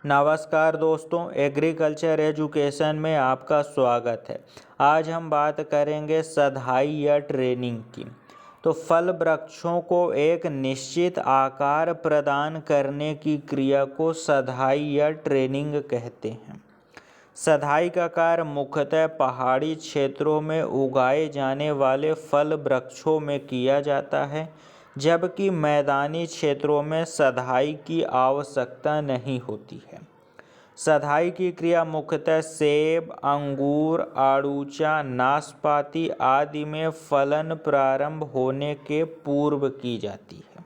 नमस्कार दोस्तों, agriculture education में आपका स्वागत है। आज हम बात करेंगे सधाई या ट्रेनिंग की। तो फल वृक्षों को एक निश्चित आकार प्रदान करने की क्रिया को सधाई या ट्रेनिंग कहते हैं। सधाई का कार्य मुख्यतः पहाड़ी क्षेत्रों में उगाए जाने वाले फल वृक्षों में किया जाता है, जबकि मैदानी क्षेत्रों में सधाई की आवश्यकता नहीं होती है। सधाई की क्रिया मुख्यतः सेब, अंगूर, आड़ूचा, नाशपाती आदि में फलन प्रारंभ होने के पूर्व की जाती है।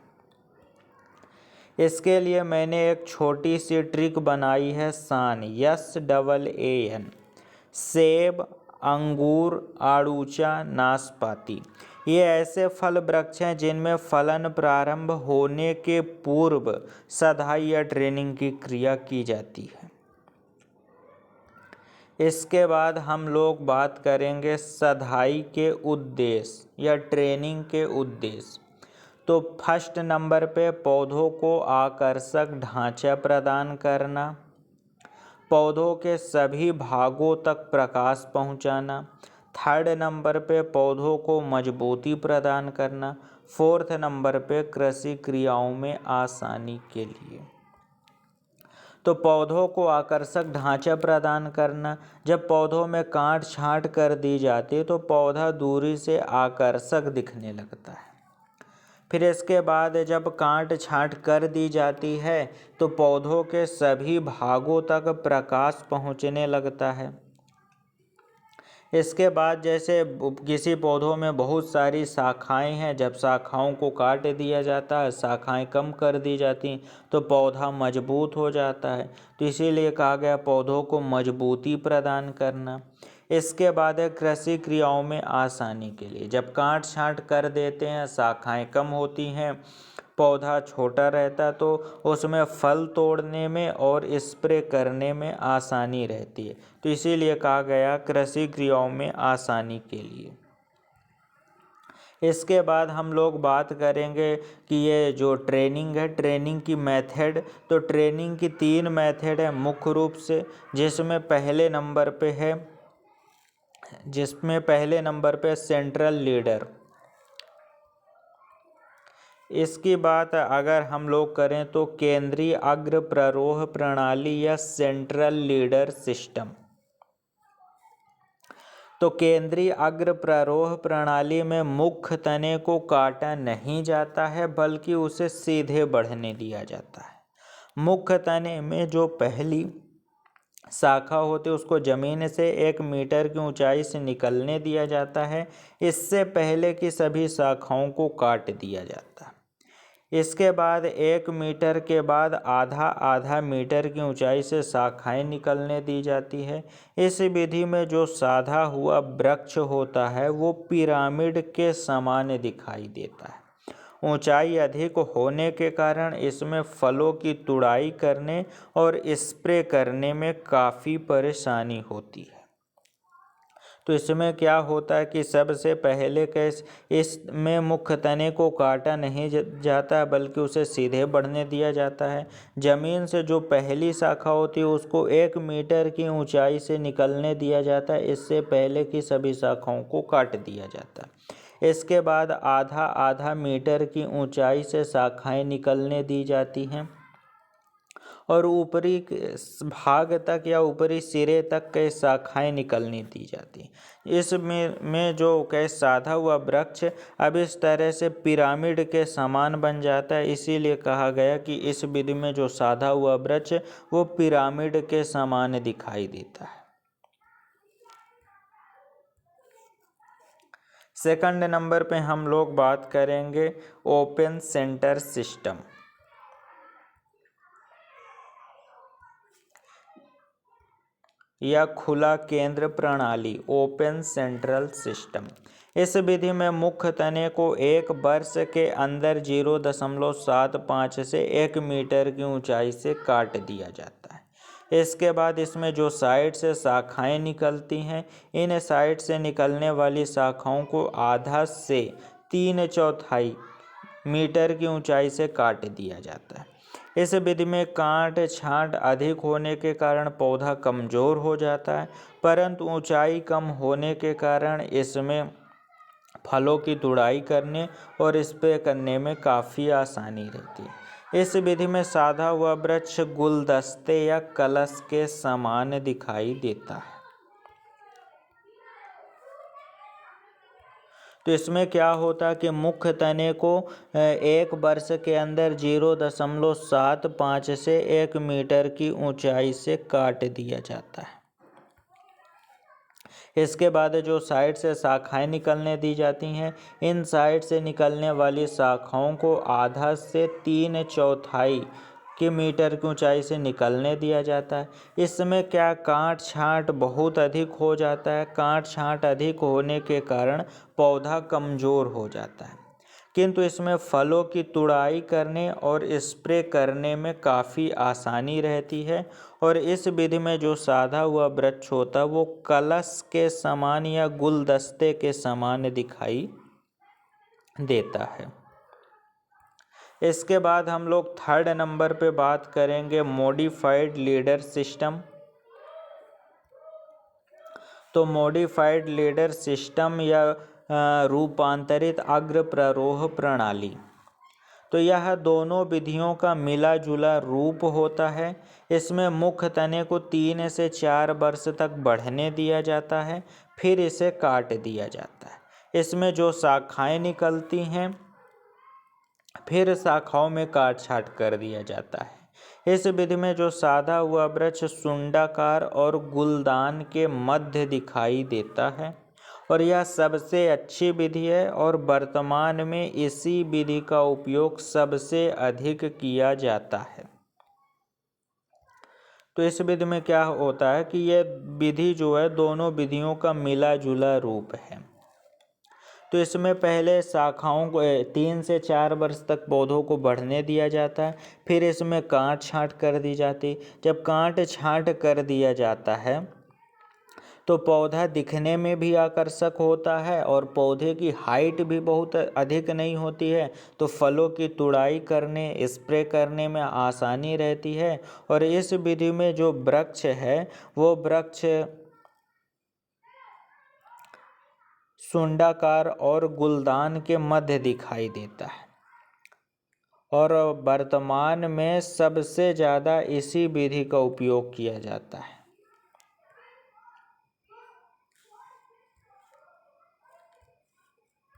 इसके लिए मैंने एक छोटी सी ट्रिक बनाई है, SAN, SAAN। सेब, अंगूर, आड़ूचा, नाशपाती ये ऐसे फल वृक्ष हैं जिनमें फलन प्रारंभ होने के पूर्व सधाई या ट्रेनिंग की क्रिया की जाती है। इसके बाद हम लोग बात करेंगे सधाई के उद्देश्य या ट्रेनिंग के उद्देश्य। तो फर्स्ट नंबर पे पौधों को आकर्षक ढांचा प्रदान करना, पौधों के सभी भागों तक प्रकाश पहुंचाना। थर्ड नंबर पे पौधों को मजबूती प्रदान करना। फोर्थ नंबर पे कृषि क्रियाओं में आसानी के लिए। तो पौधों को आकर्षक ढांचा प्रदान करना, जब पौधों में काट छांट कर दी जाती है तो पौधा दूरी से आकर्षक दिखने लगता है। फिर इसके बाद जब काट छांट कर दी जाती है तो पौधों के सभी भागों तक प्रकाश पहुंचने लगता है। इसके बाद जैसे किसी पौधों में बहुत सारी शाखाएं हैं, जब शाखाओं को काट दिया जाता है, शाखाएं कम कर दी जाती तो पौधा मजबूत हो जाता है। तो इसीलिए कहा गया पौधों को मजबूती प्रदान करना। इसके बाद है कृषि क्रियाओं में आसानी के लिए, जब काट छांट कर देते हैं, शाखाएं कम होती हैं, पौधा छोटा रहता तो उसमें फल तोड़ने में और स्प्रे करने में आसानी रहती है। तो इसीलिए कहा गया कृषि क्रियाओं में आसानी के लिए। इसके बाद हम लोग बात करेंगे कि ये जो ट्रेनिंग है, ट्रेनिंग की मेथड। तो ट्रेनिंग की 3 मेथड है मुख्य रूप से, जिसमें पहले नंबर पे सेंट्रल लीडर। इसकी बात अगर हम लोग करें तो केंद्रीय अग्र प्ररोह प्रणाली या सेंट्रल लीडर सिस्टम। तो केंद्रीय अग्र प्ररोह प्रणाली में मुख्य तने को काटा नहीं जाता है, बल्कि उसे सीधे बढ़ने दिया जाता है। मुख्य तने में जो पहली शाखा होती है उसको जमीन से 1 मीटर की ऊंचाई से निकलने दिया जाता है। इससे पहले की सभी शाखाओं को काट दिया जाता है। इसके बाद 1 मीटर के बाद आधा मीटर की ऊंचाई से शाखाएं निकलने दी जाती है। इस विधि में जो साधा हुआ वृक्ष होता है वो पिरामिड के समान दिखाई देता है। ऊंचाई अधिक होने के कारण इसमें फलों की तुड़ाई करने और स्प्रे करने में काफ़ी परेशानी होती है। तो इसमें क्या होता है कि सबसे पहले इसमें मुख्य तने को काटा नहीं जाता, बल्कि उसे सीधे बढ़ने दिया जाता है। ज़मीन से जो पहली शाखा होती है उसको 1 मीटर की ऊंचाई से निकलने दिया जाता है। इससे पहले की सभी शाखाओं को काट दिया जाता है। इसके बाद आधा मीटर की ऊंचाई से शाखाएं निकलने दी जाती हैं और ऊपरी भाग तक या ऊपरी सिरे तक कई शाखाएं निकलनी दी जाती हैं। इसमें जो कई साधा हुआ वृक्ष अब इस तरह से पिरामिड के समान बन जाता है। इसीलिए कहा गया कि इस विधि में जो साधा हुआ वृक्ष वो पिरामिड के समान दिखाई देता है। सेकंड नंबर पे हम लोग बात करेंगे ओपन सेंटर सिस्टम या खुला केंद्र प्रणाली, ओपन सेंट्रल सिस्टम। इस विधि में मुख्य तने को 1 वर्ष के अंदर 0.75 से 1 मीटर की ऊंचाई से काट दिया जाता है। इसके बाद इसमें जो साइड से शाखाएं निकलती हैं, इन साइड से निकलने वाली शाखाओं को आधा से 3/4 मीटर की ऊंचाई से काट दिया जाता है। इस विधि में काट छांट अधिक होने के कारण पौधा कमज़ोर हो जाता है, परंतु ऊंचाई कम होने के कारण इसमें फलों की तुड़ाई करने और स्प्रे करने में काफ़ी आसानी रहती है। इस विधि में साधा हुआ वृक्ष गुलदस्ते या कलश के समान दिखाई देता है। तो इसमें क्या होता है कि मुख्य तने को 1 वर्ष के अंदर 0.75 से 1 मीटर की ऊंचाई से काट दिया जाता है। इसके बाद जो साइड से शाखाएं निकलने दी जाती हैं, इन साइड से निकलने वाली शाखाओं को आधा से 3/4 की मीटर की ऊंचाई से निकलने दिया जाता है। इसमें क्या काट छांट बहुत अधिक हो जाता है। काट छांट अधिक होने के कारण पौधा कमज़ोर हो जाता है, किंतु इसमें फलों की तुड़ाई करने और स्प्रे करने में काफ़ी आसानी रहती है। और इस विधि में जो साधा हुआ वृक्ष होता है वो कलश के समान या गुलदस्ते के समान दिखाई देता है। इसके बाद हम लोग 3rd नंबर पे बात करेंगे मॉडिफाइड लीडर सिस्टम। तो मॉडिफाइड लीडर सिस्टम या रूपांतरित अग्र प्ररोह प्रणाली, तो यह दोनों विधियों का मिला जुला रूप होता है। इसमें मुख्य तने को 3 से 4 वर्ष तक बढ़ने दिया जाता है, फिर इसे काट दिया जाता है। इसमें जो शाखाएं निकलती हैं फिर शाखाओं में काट छांट कर दिया जाता है। इस विधि में जो साधा हुआ वृक्ष सुंडाकार और गुलदान के मध्य दिखाई देता है और यह सबसे अच्छी विधि है और वर्तमान में इसी विधि का उपयोग सबसे अधिक किया जाता है। तो इस विधि में क्या होता है कि यह विधि जो है दोनों विधियों का मिला जुला रूप है। तो इसमें पहले शाखाओं को 3 से 4 वर्ष तक पौधों को बढ़ने दिया जाता है, फिर इसमें काट छांट कर दी जाती। जब काट छांट कर दिया जाता है तो पौधा दिखने में भी आकर्षक होता है और पौधे की हाइट भी बहुत अधिक नहीं होती है, तो फलों की तुड़ाई करने स्प्रे करने में आसानी रहती है। और इस विधि में जो वृक्ष है वो वृक्ष सुंडाकार और गुलदान के मध्य दिखाई देता है और वर्तमान में सबसे ज़्यादा इसी विधि का उपयोग किया जाता है।